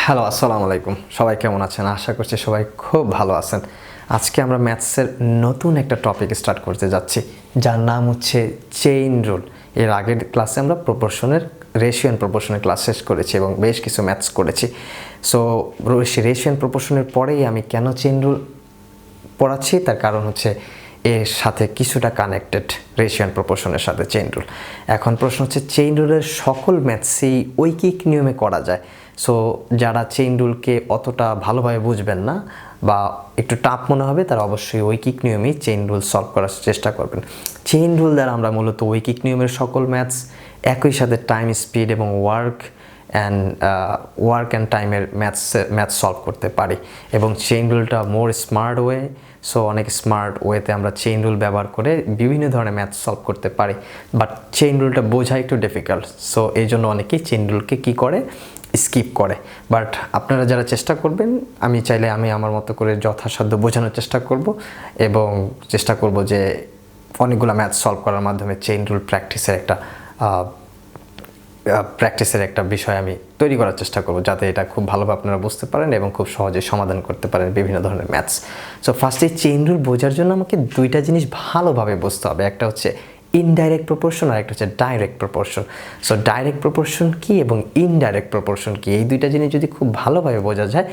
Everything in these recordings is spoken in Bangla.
হ্যালো, আসসালামু আলাইকুম। সবাই কেমন আছেন? আশা করছি সবাই খুব ভালো আছেন। আজকে আমরা ম্যাথসের নতুন একটা টপিক স্টার্ট করতে যাচ্ছি, যার নাম হচ্ছে চেইন রুল। এর আগের ক্লাসে আমরা রেশিও অ্যান্ড প্রপোর্শনের ক্লাস শেষ করেছি এবং বেশ কিছু ম্যাথস করেছি। সো রেশিও অ্যান্ড প্রপোর্শনের পরেই আমি কেন চেইন রুল পড়াচ্ছি, তার কারণ হচ্ছে এর সাথে কিছুটা কানেক্টেড রেশিও অ্যান্ড প্রপোর্শনের সাথে চেইন রুল। এখন প্রশ্ন হচ্ছে, চেইন রুলের সকল ম্যাথসই ঐকিক নিয়মে করা যায়। সো যারা চেইন রুলকে অতটা ভালোভাবে বুঝবেন না বা একটু টাফ মনে হবে, তারা অবশ্যই ঐকিক নিয়মেই চেইন রুল সলভ করার চেষ্টা করবেন। চেইন রুল দ্বারা আমরা মূলত ঐকিক নিয়মের সকল একই সাথে টাইম, স্পিড এবং ওয়ার্ক অ্যান্ড টাইমের ম্যাথস সলভ করতে পারি। এবং চেইন রুলটা মোর স্মার্ট ওয়ে। সো অনেক স্মার্ট ওয়েতে আমরা চেইন রুল ব্যবহার করে বিভিন্ন ধরনের ম্যাথস সলভ করতে পারি। বাট চেইন রুলটা বোঝা একটু ডিফিকাল্ট। সো এই জন্য অনেকেই চেইন রুলকে কী করে, স্কিপ করে। বাট আপনারা যারা চেষ্টা করবেন, আমি চাইলে আমি আমার মতো করে যথাসাধ্য বোঝানোর চেষ্টা করব এবং চেষ্টা করব যে অনেকগুলো ম্যাথস সলভ করার মাধ্যমে চেইন রুল প্র্যাকটিসের একটা বিষয় আমি তৈরি করার চেষ্টা করব, যাতে এটা খুব ভালোভাবে আপনারা বুঝতে পারেন এবং খুব সহজে সমাধান করতে পারেন বিভিন্ন ধরনের ম্যাথস। সো ফার্স্টে চেইন রুল বোঝার জন্য আমাকে দুইটা জিনিস ভালোভাবে বুঝতে হবে। একটা হচ্ছে ইনডাইরেক্ট প্রপোর্শন আর একটা হচ্ছে direct proportion. So direct proportion কী এবং ইনডাইরেক্ট প্রপোর্শন কী, এই দুইটা জিনিস যদি খুব ভালোভাবে বোঝা যায়,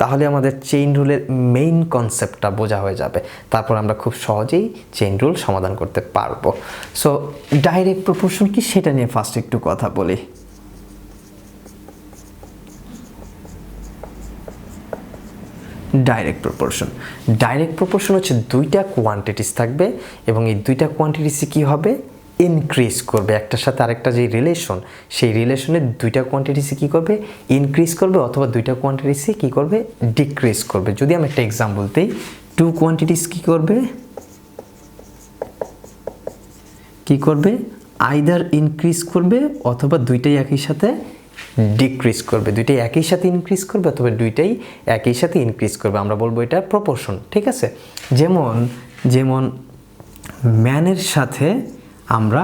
তাহলে আমাদের চেইন রুলের মেইন কনসেপ্টটা বোঝা হয়ে যাবে। তারপর আমরা খুব সহজেই চেইন রুল সমাধান করতে পারবো। সো ডাইরেক্ট প্রপোর্শন কি, সেটা নিয়ে ফার্স্ট একটু কথা বলি। ডাইরেক্ট প্রপোর্শন হচ্ছে দুইটা কোয়ান্টিটিস থাকবে এবং এই দুইটা কোয়ান্টিটিসই কী হবে, ইনক্রিজ করবে। একটার সাথে আরেকটা যে রিলেশন, সেই রিলেশনের দুইটা কোয়ান্টিটিসই কী করবে, ইনক্রিজ করবে, অথবা দুইটা কোয়ান্টিটিসই কী করবে, ডিক্রিজ করবে। যদি আমি একটা এক্সাম্পল দিই, টু কোয়ান্টিটিস কী করবে আইদার ইনক্রিজ করবে অথবা দুইটাই একই সাথে ডিক্রিজ করবে। দুইটাই একই সাথে ইনক্রিজ করবে অথবা দুইটাই একই সাথে ইনক্রিজ করবে। আমরা বলবো এটা প্রপোর্শন, ঠিক আছে? যেমন ম্যানের সাথে আমরা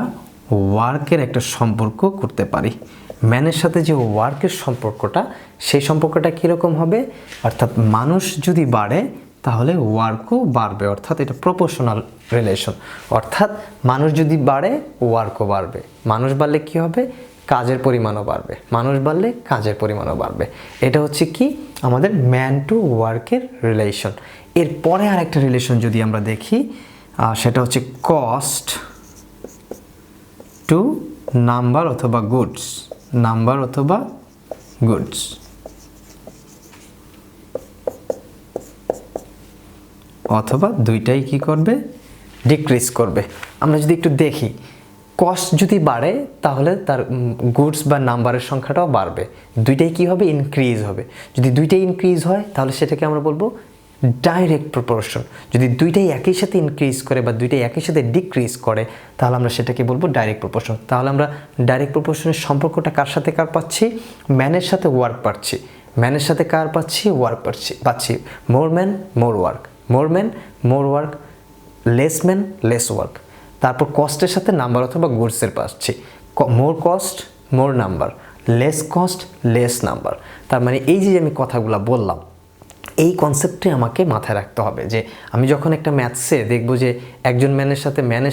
ওয়ার্কের একটা সম্পর্ক করতে পারি। ম্যানের সাথে যে ওয়ার্কের সম্পর্কটা, সেই সম্পর্কটা কীরকম হবে, অর্থাৎ মানুষ যদি বাড়ে তাহলে ওয়ার্কও বাড়বে, অর্থাৎ এটা প্রপোর্শনাল রিলেশন। অর্থাৎ মানুষ যদি বাড়ে, ওয়ার্কও বাড়বে। মানুষ বাড়লে কী হবে, কাজের পরিমাণও বাড়বে। মানুষ বাড়লে কাজের পরিমাণও বাড়বে। এটা হচ্ছে কি, আমাদের ম্যান টু ওয়ার্কের রিলেশন। এরপরে আরেকটা রিলেশন যদি আমরা দেখি, সেটা হচ্ছে কস্ট টু নাম্বার অথবা গুডস। অথবা দুইটাই কি করবে, ডিক্রিজ করবে। আমরা যদি একটু দেখি, কস্ট যদি বাড়ে তাহলে তার গুডস বা নাম্বারের সংখ্যাটাও বাড়বে। দুইটাই কি হবে, ইনক্রিজ হবে। যদি দুইটাই ইনক্রিজ হয় তাহলে সেটাকে আমরা বলবো ডাইরেক্ট প্রপোর্শন। যদি দুইটাই একই সাথে ইনক্রিজ করে বা দুইটাই একই সাথে ডিক্রিজ করে, তাহলে আমরা সেটাকে বলবো ডাইরেক্ট প্রপোর্শন। তাহলে আমরা ডাইরেক্ট প্রপোর্শনের সম্পর্কটা কার সাথে কার পাচ্ছি, ম্যানের সাথে ওয়ার্ক পাচ্ছি। ম্যানের সাথে কার পাচ্ছি, ওয়ার্ক পাচ্ছি। More man more work, more man more work, less man less work. তারপর কস্টের সাথে নাম্বার অথবা গুডসের পাচ্ছি। More cost more number, less cost less number. তার মানে এই যে আমি কথাগুলো বললাম, এই কনসেপ্টে আমাকে মাথায় রাখতে হবে যে আমি যখন একটা ম্যাথসে দেখব যে একজন ম্যানের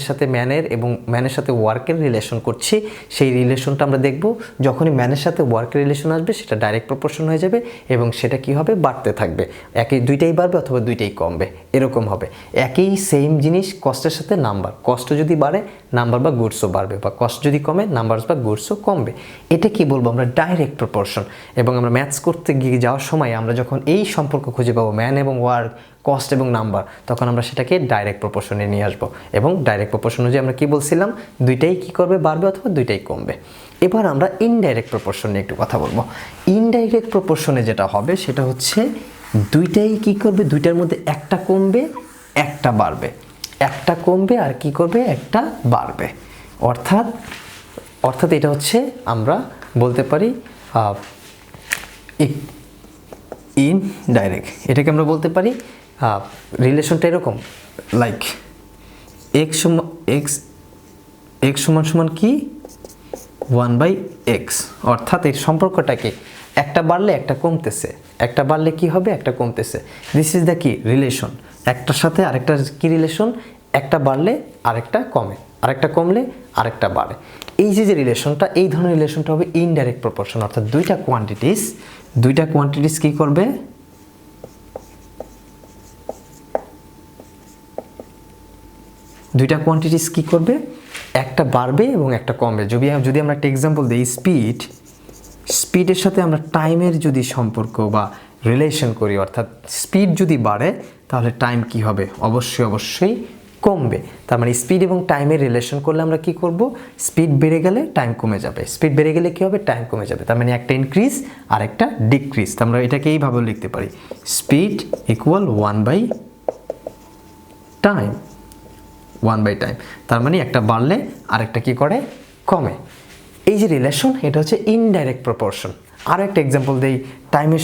সাথে ম্যানের এবং ম্যানের সাথে ওয়ার্কের রিলেশন করছি, সেই রিলেশনটা আমরা দেখব যখনই ম্যানের সাথে ওয়ার্কের রিলেশন আসবে, সেটা ডাইরেক্ট প্রপোর্শন হয়ে যাবে এবং সেটা কি হবে, বাড়তে থাকবে। দুইটাই বাড়বে অথবা দুইটাই কমবে, এরকম হবে। একই সেম জিনিস কস্টের সাথে নাম্বার, কস্ট যদি বাড়ে নাম্বার বা গুডসও বাড়বে, বা কস্ট যদি কমে নাম্বার বা গুডসও কমবে। এটা কি বলবো আমরা, ডাইরেক্ট প্রপোর্শন। এবং আমরা ম্যাথস করতে গিয়ে যাওয়ার সময় আমরা যখন এই সম্পর্ক খুঁজে পাবো, ম্যান এবং ওয়ার্ক, কস্ট এবং নাম্বার, তখন আমরা সেটাকে ডাইরেক্ট প্রপোর্শনে নিয়ে আসবো। এবং ডাইরেক্ট প্রপোর্শন যে আমরা কি বলছিলাম, দুইটাই কি করবে, বাড়বে অথবা দুইটাই কমবে। এবার আমরা ইনডাইরেক্ট প্রপোর্শন নিয়ে একটু কথা বলবো। ইনডাইরেক্ট প্রপোর্শনে যেটা হবে সেটা হচ্ছে দুইটাই কি করবে, দুইটার মধ্যে একটা কমবে একটা বাড়বে, একটা কমবে আর কি করবে, একটা বাড়বে। অর্থাৎ এটা হচ্ছে আমরা বলতে পারি ইনডাইরেক্ট। এটাকে আমরা বলতে পারি রিলেশনটা এরকম, লাইক এক্স সমান কি 1/x, অর্থাৎ এর সম্পর্কটাকে একটা বাড়লে একটা কমতেছে, একটা বাড়লে কি হবে, একটা কমতেছে। দিস ইজ দ্য কি রিলেশন, একটার সাথে আরেকটা কি রিলেশন, একটা বাড়লে আরেকটা কমে, আরেকটা কমলে আরেকটা বাড়ে। এই যে রিলেশনটা, এই ধরনের রিলেশনটা হবে ইনডাইরেক্ট প্রপোর্শন, অর্থাৎ দুইটা কোয়ান্টিটিস কি করবে, দুইটা কোয়ান্টিটিস কি করবে, একটা বাড়বে এবং একটা কমবে। যদি আমরা একটা এক্সাম্পল দিই, স্পিডের সাথে আমরা টাইমের যদি সম্পর্ক বা রিলেশন করি, অর্থাৎ স্পিড যদি বাড়ে তাহলে টাইম কি হবে, অবশ্যই কমবে। তার মানে স্পিড এবং টাইমের রিলেশন করলে আমরা কি করব, স্পিড বেড়ে গেলে টাইম কমে যাবে, স্পিড বেড়ে গেলে কি হবে, টাইম কমে যাবে। তার মানে একটা ইনক্রিজ আর একটা ডিক্রিজ। আমরা এটাকে এইভাবে লিখতে পারি, স্পিড ইকুয়াল 1/টাইম, 1/টাইম। তার মানে একটা বাড়লে আরেকটা কি করে, কমে। এই যে রিলেশন, এটা হচ্ছে ইনডাইরেক্ট প্রপোর্শন। আর একটা এক্সাম্পল দেই, টাইমের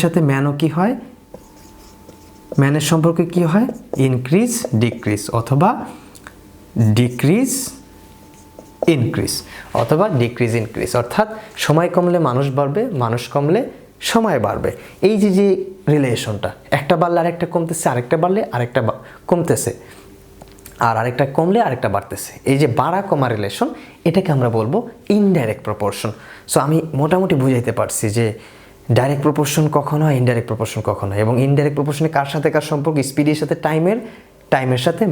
সাথে ম্যানও কি হয়, ম্যানের সম্পর্কে কি হয়, ইনক্রিজ ডিক্রিজ অথবা ডিক্রিজ ইনক্রিজ অথবা ডিক্রিজ ইনক্রিজ, অর্থাৎ সময় কমলে মানুষ বাড়বে, মানুষ কমলে সময় বাড়বে। এই যে রিলেশনটা, একটা বাড়লে আরেকটা কমতেছে, আরেকটা বাড়লে আরেকটা কমতেছে, আর আরেকটা কমলে আরেকটা বাড়তেছে, এই যে বাড়া কমা রিলেশন, এটাকে আমরা বলবো ইনডাইরেক্ট প্রপোর্শন। সো আমি মোটামুটি বুঝাইতে পারছি যে ডাইরেক্ট প্রপোর্শন কখন হয়, ইনডাইরেক্ট প্রপোর্শন কখন হয়, এবং ইনডাইরেক্ট প্রপোর্শনে কার সাথে কার সম্পর্ক, স্পিডের সাথে টাইমের সাথে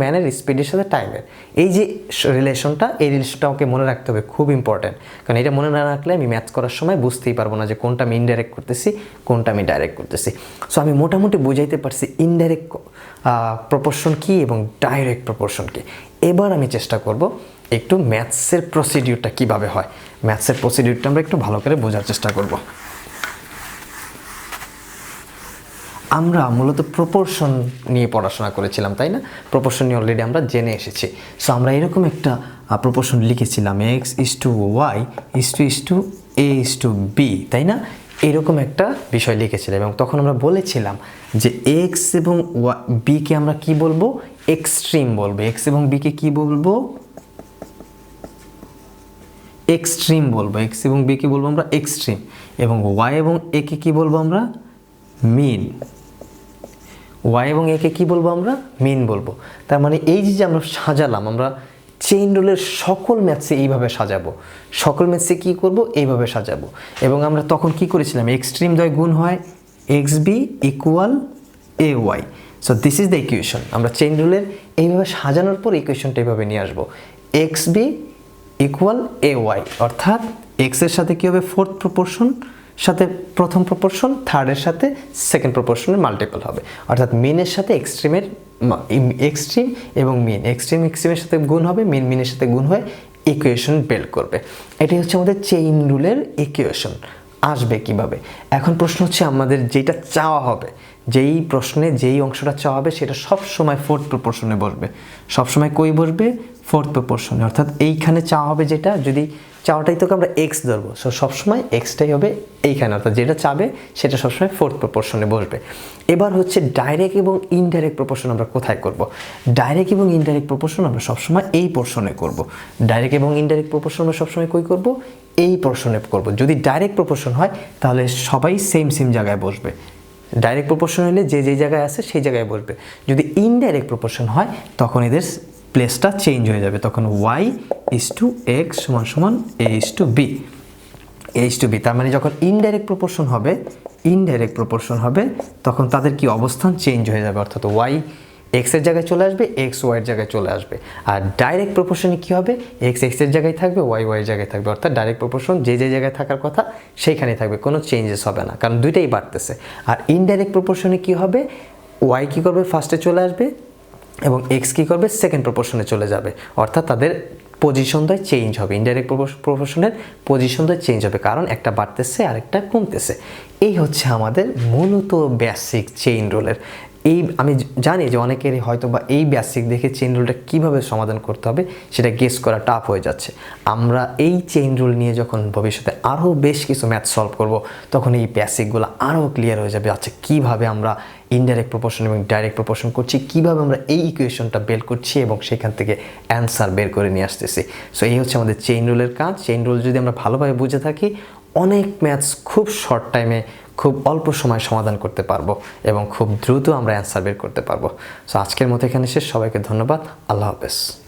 ম্যানের, স্পিডের সাথে টাইমের। এই যে রিলেশনটা, এই রিলেশনটা আমাকে মনে রাখতে হবে, খুব ইম্পর্ট্যান্ট। কারণ এটা মনে না রাখলে আমি ম্যাথস করার সময় বুঝতেই পারবো না যে কোনটা আমি ইনডাইরেক্ট করতেছি, কোনটা আমি ডাইরেক্ট করতেছি। সো আমি মোটামুটি বুঝাইতে পারছি ইনডাইরেক্ট প্রপোর্শন কি এবং ডাইরেক্ট প্রপোর্শন কি। এবার আমি চেষ্টা করব একটু ম্যাথসের প্রসিডিউরটা কিভাবে হয়, ম্যাথসের প্রসিডিউরটা আমরা একটু ভালো করে বোঝার চেষ্টা করব। আমরা মূলত প্রপোর্শন নিয়ে পড়াশোনা করেছিলাম, তাই না? প্রপোর্শন নিয়ে অলরেডি আমরা জেনে এসেছি। সো আমরা এরকম একটা প্রপোর্শন লিখেছিলাম, x:y a:b, তাই না? এরকম একটা বিষয় লিখেছিলাম, এবং তখন আমরা বলেছিলাম যে x এবং b কে আমরা কি বলবো, এক্সট্রিম বলবো। x এবং b কে কি বলবো, এক্সট্রিম বলবো। x এবং b কে বলবো আমরা এক্সট্রিম, এবং y এবং a কে কি বলবো আমরা, মিন। y এবং a কে কি বলবো আমরা, মিন বলবো। তার মানে এই যে আমরা সাজালাম, আমরা চেইন রুলের সকল ম্যাথসে এইভাবে সাজাবো, সকল ম্যাথসে কি করব, এইভাবে সাজাবো। এবং আমরা তখন কি করেছিলাম, এক্সট্রিম দ্বয় গুণ হয় xb equal ay। So this is the equation. আমরা চেইন রুলের এইভাবে সাজানোর পর ইকুয়েশনটা এইভাবে নিয়ে আসবো, xb ইকুয়াল ay, অর্থাৎ x এর সাথে কি হবে, ফোর্থ প্রপোর্শন সাথে প্রথম প্রপোর্শন, থার্ডের সাথে সেকেন্ড প্রপোর্শনের মাল্টিপল হবে, অর্থাৎ মিনের সাথে এক্সট্রিমের এক্সট্রিম এবং মিন, এক্সট্রিমের সাথে গুণ হবে, মিনের সাথে গুণ হয়ে ইকুয়েশন বের করবে। এটাই হচ্ছে আমাদের চেইন রুলের ইকুয়েশন। আসবে কিভাবে? এখন প্রশ্ন হচ্ছে আমাদের যেটা চাওয়া হবে, যেই প্রশ্নে যেই অংশটা চাওয়া হবে সেটা সব সময় ফোর্থ প্রপোর্শনে বসবে, সব সময় কই বসবে, ফোর্থ প্রপোর্শনে। অর্থাৎ এইখানে চাওয়া হবে যেটা, যদি চাওয়াটাই তোকে আমরা এক্স ধরবো, সো সবসময় এক্সটাই হবে এইখানে, অর্থাৎ যেটা চাবে সেটা সবসময় ফোর্থ প্রপোর্শনে বসবে। এবার হচ্ছে ডাইরেক্ট এবং ইনডাইরেক্ট প্রপোর্শন আমরা কোথায় করব? ডাইরেক্ট এবং ইনডাইরেক্ট প্রপোর্শন আমরা সবসময় এই পোর্শনে করব। ডাইরেক্ট এবং ইনডাইরেক্ট প্রপোর্শন আমরা সবসময় কই করব, এই পোর্শনে করব। যদি ডাইরেক্ট প্রপোর্শন হয় তাহলে সবাই সেম জায়গায় বসবে, ডাইরেক্ট প্রপোর্শন হলে যে জায়গায় আছে সেই জায়গায় বসবে। যদি ইনডাইরেক্ট প্রপোর্শন হয় তখন এদের প্লেসটা চেঞ্জ হয়ে যাবে, তখন y:x = a:b। তার মানে যখন ইনডাইরেক্ট প্রপোর্শন হবে তখন তাদের কি অবস্থান চেঞ্জ হয়ে যাবে, অর্থাৎ y x এর জায়গায় চলে আসবে, x y এর জায়গায় চলে আসবে। আর ডাইরেক্ট প্রপোর্শনে কি হবে, x এর জায়গায় থাকবে, y এর জায়গায় থাকবে, অর্থাৎ ডাইরেক্ট প্রপোর্শন যে জায়গায় থাকার কথা সেইখানেই থাকবে, কোনো চেঞ্জেস হবে না, কারণ দুইটাই বাড়তেছে। আর ইনডাইরেক্ট প্রপোর্শনে কি হবে, y কি করবে, ফার্স্টে চলে আসবে, এবং x কি করবে, সেকেন্ড প্রপোর্শনে চলে যাবে, অর্থাৎ তাদের পজিশনটাই চেঞ্জ হবে। ইনডাইরেক্ট প্রপোর্শনের পজিশনটাই চেঞ্জ হবে, কারণ একটা বাড়তেছে আর একটা কমতেছে। এই হচ্ছে আমাদের মূলত বেসিক চেইন রুলের। এই আমি জানি যে অনেকেরই হয়তো বা এই বেসিক দেখে চেইন রুলটা কীভাবে সমাধান করতে হবে সেটা গেস করা টাফ হয়ে যাচ্ছে। আমরা এই চেইন রুল নিয়ে যখন ভবিষ্যতে আরও বেশ কিছু ম্যাথ সলভ করব তখন এই বেসিকগুলো আরও ক্লিয়ার হয়ে যাবে। আচ্ছা, কীভাবে আমরা ইনডাইরেক্ট প্রপোর্শন এবং ডাইরেক্ট প্রপোর্শন করছি, কীভাবে আমরা এই ইকুয়েশনটা বের করছি এবং সেখান থেকে অ্যান্সার বের করে নিয়ে আসতেছি। সো এই হচ্ছে আমাদের চেইন রুলের কাজ। চেইন রুল যদি আমরা ভালোভাবে বুঝে থাকি, অনেক ম্যাথস খুব শর্ট টাইমে খুব অল্প সময় সমাধান করতে পারবো এবং খুব দ্রুত আমরা অ্যান্সার বের করতে পারবো। সো আজকের মতো এখানে শেষ। সবাইকে ধন্যবাদ। আল্লাহ হাফেজ।